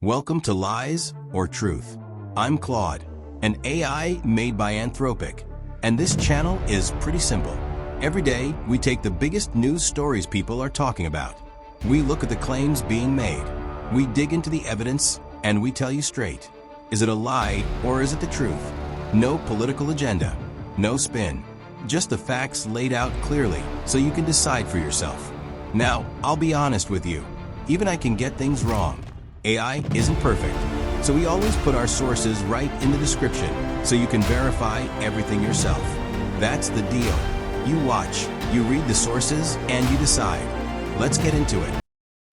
Welcome to Lies or Truth. I'm Claude, an AI made by Anthropic, and this channel is pretty simple. Every day, we take the biggest news stories people are talking about. We look at the claims being made. We dig into the evidence, and we tell you straight. Is it a lie or is it the truth? No political agenda, no spin, just the facts laid out clearly so you can decide for yourself. Now, I'll be honest with you. Even I can get things wrong. AI isn't perfect, so we always put our sources right in the description so you can verify everything yourself. That's the deal. You watch, you read the sources, and you decide. Let's get into it.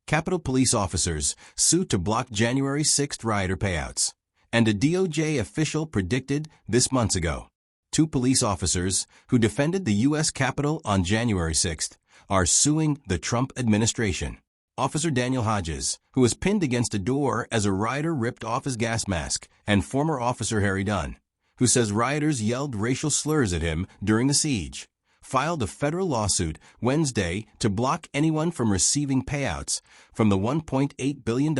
Capitol Police officers sued to block January 6th rioter payouts. And a DOJ official predicted this months ago. Two police officers who defended the U.S. Capitol on January 6th are suing the Trump administration. Officer Daniel Hodges, who was pinned against a door as a rioter ripped off his gas mask, and former officer Harry Dunn, who says rioters yelled racial slurs at him during the siege, filed a federal lawsuit Wednesday to block anyone from receiving payouts from the $1.8 billion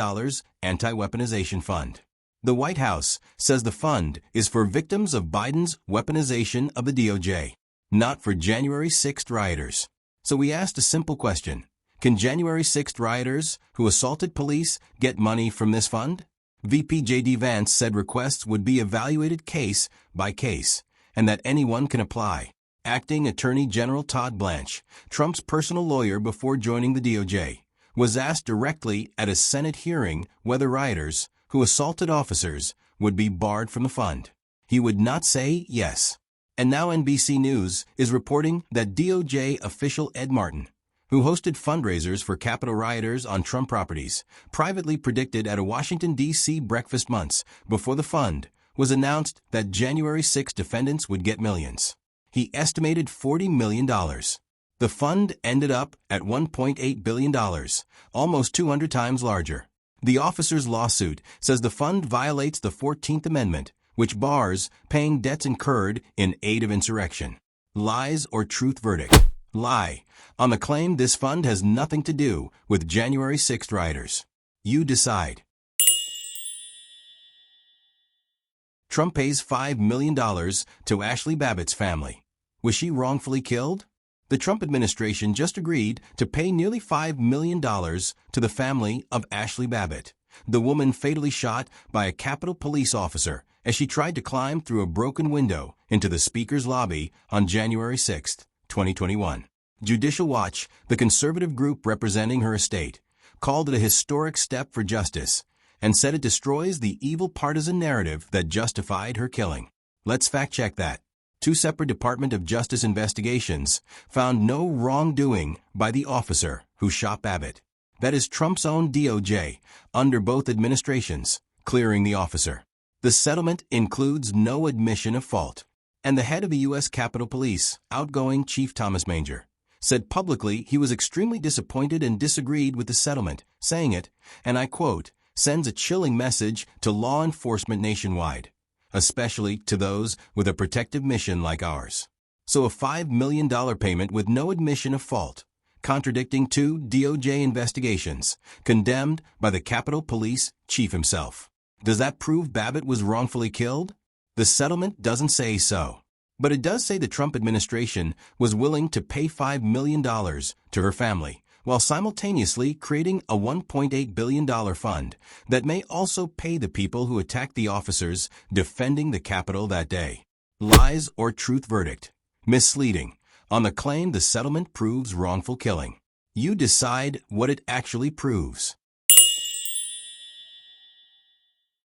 anti-weaponization fund. The White House says the fund is for victims of Biden's weaponization of the DOJ, not for January 6th rioters. So we asked a simple question. Can January 6th rioters who assaulted police get money from this fund? VP J.D. Vance said requests would be evaluated case by case and that anyone can apply. Acting Attorney General Todd Blanche, Trump's personal lawyer before joining the DOJ, was asked directly at a Senate hearing whether rioters who assaulted officers would be barred from the fund. He would not say yes. And now NBC News is reporting that DOJ official Ed Martin, who hosted fundraisers for Capitol rioters on Trump properties, privately predicted at a Washington, D.C. breakfast months before the fund was announced that January 6 defendants would get millions. He estimated $40 million. The fund ended up at $1.8 billion, almost 200 times larger. The officer's lawsuit says the fund violates the 14th Amendment, which bars paying debts incurred in aid of insurrection. Lies or truth verdict? Lie. On the claim this fund has nothing to do with January 6th rioters. You decide. Trump pays $5 million to Ashli Babbitt's family. Was she wrongfully killed? The Trump administration just agreed to pay nearly $5 million to the family of Ashli Babbitt, the woman fatally shot by a Capitol police officer as she tried to climb through a broken window into the Speaker's lobby on January 6, 2021. Judicial Watch, the conservative group representing her estate, called it a historic step for justice and said it destroys the evil partisan narrative that justified her killing. Let's fact-check that. Two separate Department of Justice investigations found no wrongdoing by the officer who shot Babbitt. That is Trump's own DOJ, under both administrations, clearing the officer. The settlement includes no admission of fault. And the head of the U.S. Capitol Police, outgoing Chief Thomas Manger, said publicly he was extremely disappointed and disagreed with the settlement, saying it, and I quote, sends a chilling message to law enforcement nationwide, especially to those with a protective mission like ours. So a $5 million payment with no admission of fault, contradicting two DOJ investigations, condemned by the Capitol Police chief himself. Does that prove Babbitt was wrongfully killed? The settlement doesn't say so. But it does say the Trump administration was willing to pay $5 million to her family, while simultaneously creating a $1.8 billion fund that may also pay the people who attacked the officers defending the Capitol that day. Lies or truth verdict? Misleading. On the claim the settlement proves wrongful killing. You decide what it actually proves.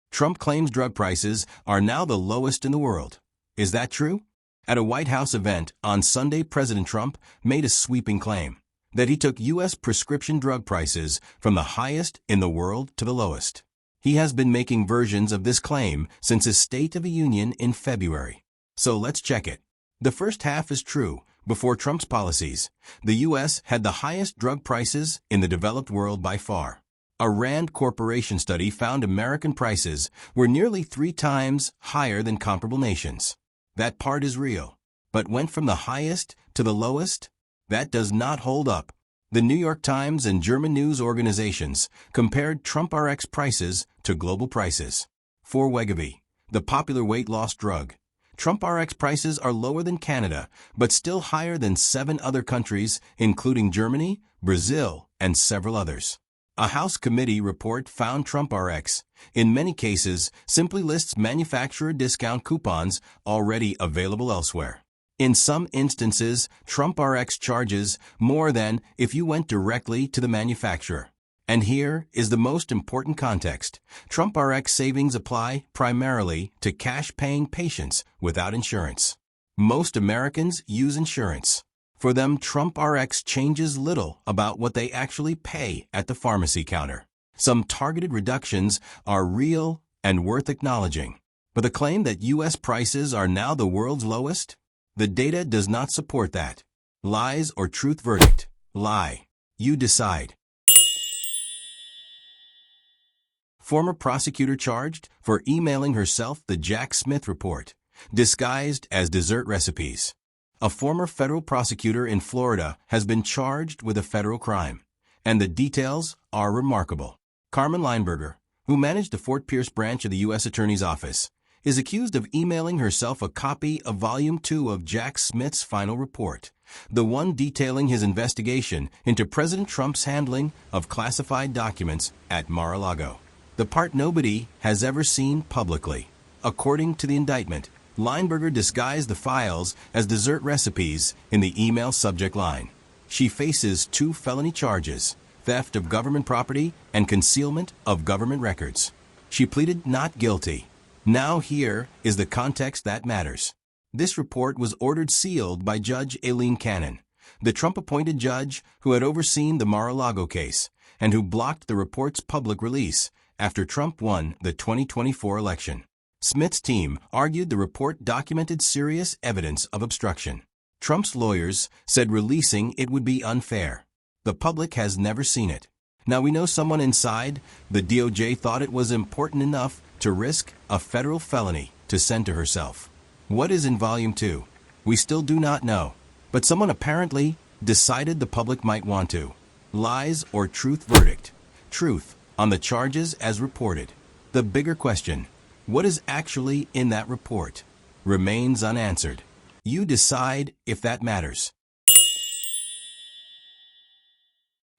Trump claims drug prices are now the lowest in the world. Is that true? At a White House event on Sunday, President Trump made a sweeping claim that he took U.S. prescription drug prices from the highest in the world to the lowest. He has been making versions of this claim since his State of the Union in February. So let's check it. The first half is true. Before Trump's policies, the U.S. had the highest drug prices in the developed world by far. A Rand Corporation study found American prices were nearly 3 times higher than comparable nations. That part is real. But went from the highest to the lowest? That does not hold up. The New York Times and German news organizations compared Trump RX prices to global prices. For Wegovy, the popular weight loss drug, Trump RX prices are lower than Canada, but still higher than 7 other countries, including Germany, Brazil, and several others. A House committee report found Trump RX, in many cases, simply lists manufacturer discount coupons already available elsewhere. In some instances, Trump RX charges more than if you went directly to the manufacturer. And here is the most important context. Trump RX savings apply primarily to cash-paying patients without insurance. Most Americans use insurance. For them, Trump RX changes little about what they actually pay at the pharmacy counter. Some targeted reductions are real and worth acknowledging. But the claim that U.S. prices are now the world's lowest? The data does not support that. Lies or truth verdict? Lie. You decide. Former prosecutor charged for emailing herself the Jack Smith report, disguised as dessert recipes. A former federal prosecutor in Florida has been charged with a federal crime, and the details are remarkable. Carmen Lineberger, who managed the Fort Pierce branch of the U.S. Attorney's Office, is accused of emailing herself a copy of Volume 2 of Jack Smith's final report, the one detailing his investigation into President Trump's handling of classified documents at Mar-a-Lago, the part nobody has ever seen publicly. According to the indictment, Lineberger disguised the files as dessert recipes in the email subject line. She faces 2 felony charges, theft of government property and concealment of government records. She pleaded not guilty. Now here is the context that matters. This report was ordered sealed by Judge Aileen Cannon, the Trump-appointed judge who had overseen the Mar-a-Lago case and who blocked the report's public release after Trump won the 2024 election. Smith's team argued the report documented serious evidence of obstruction. Trump's lawyers said releasing it would be unfair. The public has never seen it. Now we know someone inside the DOJ thought it was important enough to risk a federal felony to send to herself. What is in Volume 2? We still do not know. But someone apparently decided the public might want to. Lies or truth verdict? Truth on the charges as reported. The bigger question, what is actually in that report, remains unanswered. You decide if that matters.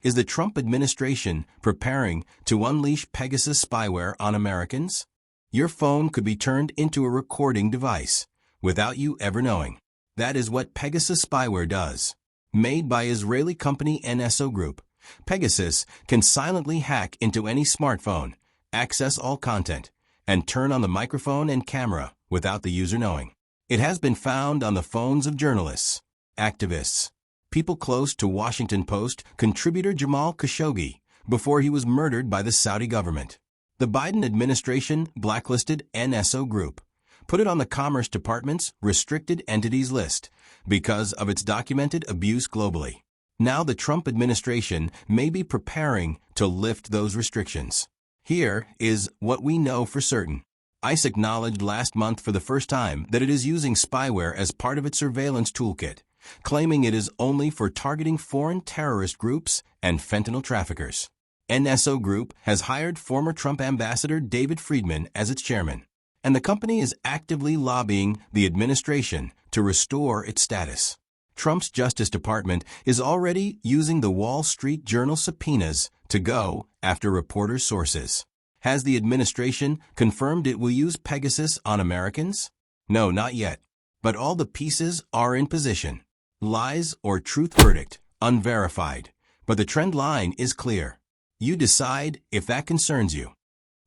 Is the Trump administration preparing to unleash Pegasus spyware on Americans? Your phone could be turned into a recording device without you ever knowing. That is what Pegasus spyware does. Made by Israeli company NSO Group, Pegasus can silently hack into any smartphone, access all content, and turn on the microphone and camera without the user knowing. It has been found on the phones of journalists, activists, people close to Washington Post contributor Jamal Khashoggi before he was murdered by the Saudi government. The Biden administration blacklisted NSO Group, put it on the Commerce Department's restricted entities list because of its documented abuse globally. Now the Trump administration may be preparing to lift those restrictions. Here is what we know for certain. ICE acknowledged last month for the first time that it is using spyware as part of its surveillance toolkit, claiming it is only for targeting foreign terrorist groups and fentanyl traffickers. NSO Group has hired former Trump ambassador David Friedman as its chairman, and the company is actively lobbying the administration to restore its status. Trump's Justice Department is already using the Wall Street Journal subpoenas to go after reporters' sources. Has the administration confirmed it will use Pegasus on Americans? No, not yet. But all the pieces are in position. Lies or truth verdict? Unverified. But the trend line is clear. You decide if that concerns you.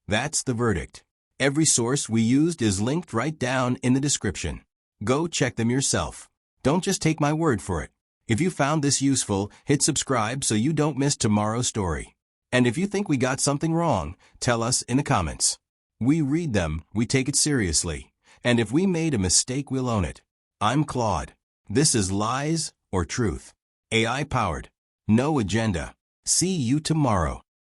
That's the verdict. Every source we used is linked right down in the description. Go check them yourself. Don't just take my word for it. If you found this useful, hit subscribe so you don't miss tomorrow's story. And if you think we got something wrong, tell us in the comments. We read them, we take it seriously. And if we made a mistake, we'll own it. I'm Claude. This is Lies or Truth. AI powered. No agenda. See you tomorrow.